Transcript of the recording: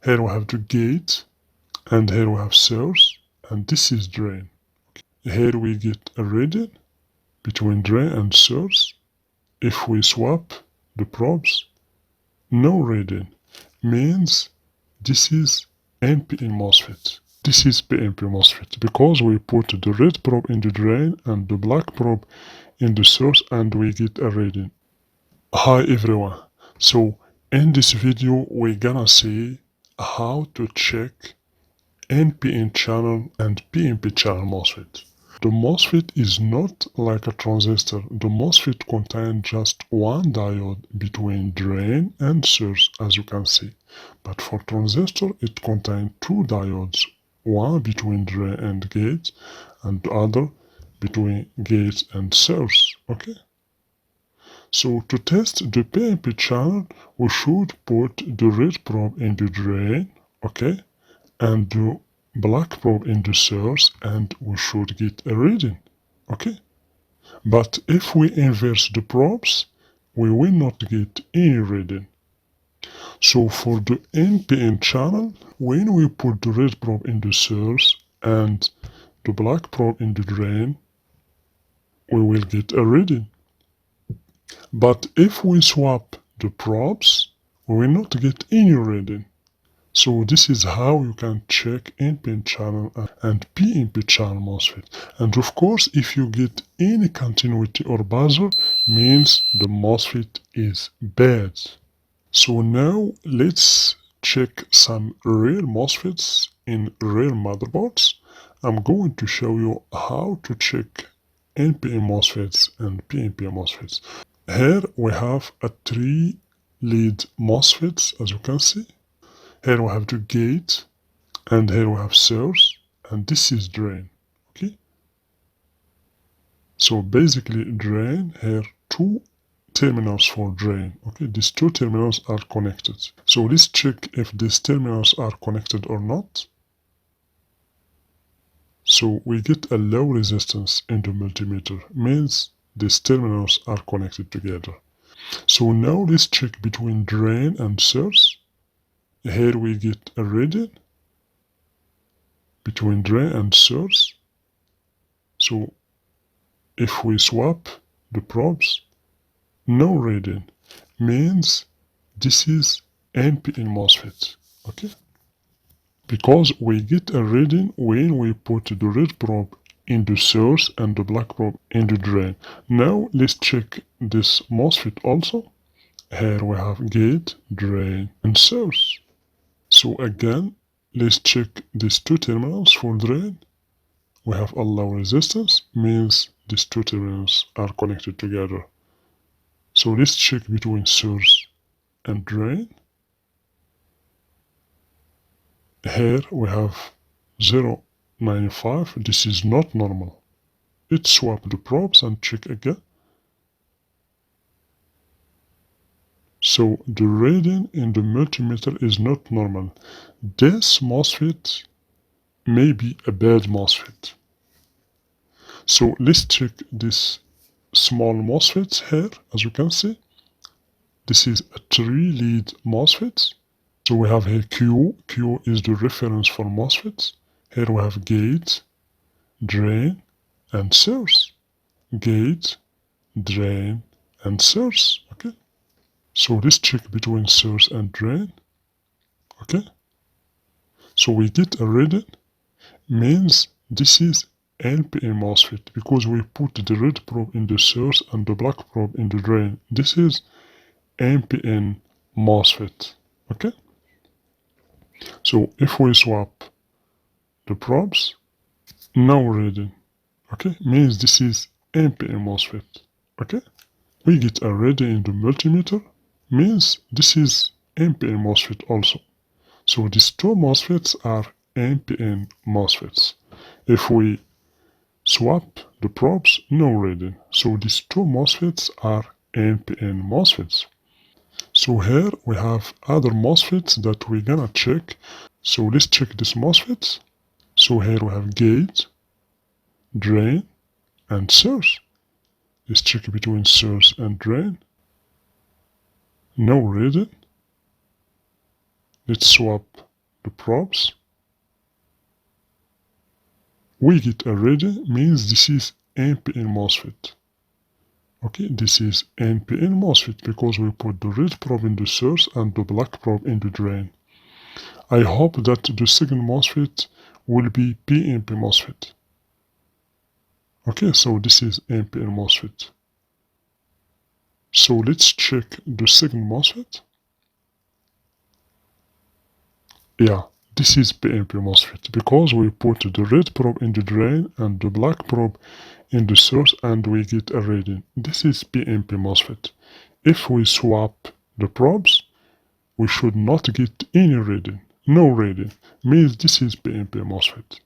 Here we have the gate, and here we have source, and this is drain. Here we get a reading between drain and source. If we swap the probes, no reading, means this is NPN MOSFET. This is PNP MOSFET because we put the red probe in the drain and the black probe in the source and we get a reading. Hi everyone. So in this video we're gonna see how to check NPN channel and PNP channel MOSFET. The MOSFET is not like a transistor. The MOSFET contains just one diode between drain and source, as you can see. But for transistor, it contains two diodes, one between drain and gate, and the other between gate and source. Okay? So to test the PNP channel, we should put the red probe in the drain, okay, and the black probe in the source, and we should get a reading, okay? But if we inverse the probes, we will not get any reading. So for the NPN channel, when we put the red probe in the source and the black probe in the drain, we will get a reading. But if we swap the probes, we will not get any reading. So this is how you can check NPN channel and PNP channel MOSFET. And of course, if you get any continuity or buzzer, means the MOSFET is bad. So now let's check some real MOSFETs in real motherboards. I'm going to show you how to check NPN MOSFETs and PNP MOSFETs. Here we have a 3 lead MOSFETs, as you can see. Here we have the gate, and here we have source, and this is drain, okay? So basically drain, here 2 terminals for drain, okay? These 2 terminals are connected. So let's check if these terminals are connected or not. So we get a low resistance in the multimeter, means these terminals are connected together. So now let's check between drain and source. Here we get a reading between drain and source. So if we swap the probes, no reading, means this is NPN MOSFET, okay? Because we get a reading when we put the red probe in the source and the black probe in the drain. Now let's check this MOSFET also. Here we have gate, drain, and source. So again, let's check these 2 terminals for drain. We have a low resistance, means these 2 terminals are connected together. So let's check between source and drain. Here we have 0.95. This is not normal. Let's swap the probes and check again. So the reading in the multimeter is not normal. This MOSFET may be a bad MOSFET. So let's check this small MOSFET here, as you can see. This is a 3 lead MOSFET. So we have here Q. Q is the reference for MOSFETs. Here we have gate, drain, and source. Gate, drain, and source. Okay. So let's check between source and drain. Okay. So we get a reading, means this is NPN MOSFET because we put the red probe in the source and the black probe in the drain. This is NPN MOSFET. Okay. So if we swap the probes, no reading. Okay. Means this is NPN MOSFET. Okay. We get a reading in the multimeter, means this is NPN MOSFET also. So these 2 MOSFETs are NPN MOSFETs. If we swap the probes, no reading. So these 2 MOSFETs are NPN MOSFETs. So here we have other MOSFETs that we're gonna check. So let's check this MOSFET. So here we have gate, drain, and source. Let's check between source and drain. No reading. Let's swap the probes, we get a reading, means this is NPN MOSFET. Okay, this is NPN MOSFET because we put the red probe in the source and the black probe in the drain. I hope that the second MOSFET will be PNP MOSFET. Okay, so this is NPN MOSFET. So let's check the second MOSFET. Yeah, this is PNP MOSFET because we put the red probe in the drain and the black probe in the source and we get a reading. This is PNP MOSFET. If we swap the probes, we should not get any reading. No reading. Means this is PNP MOSFET.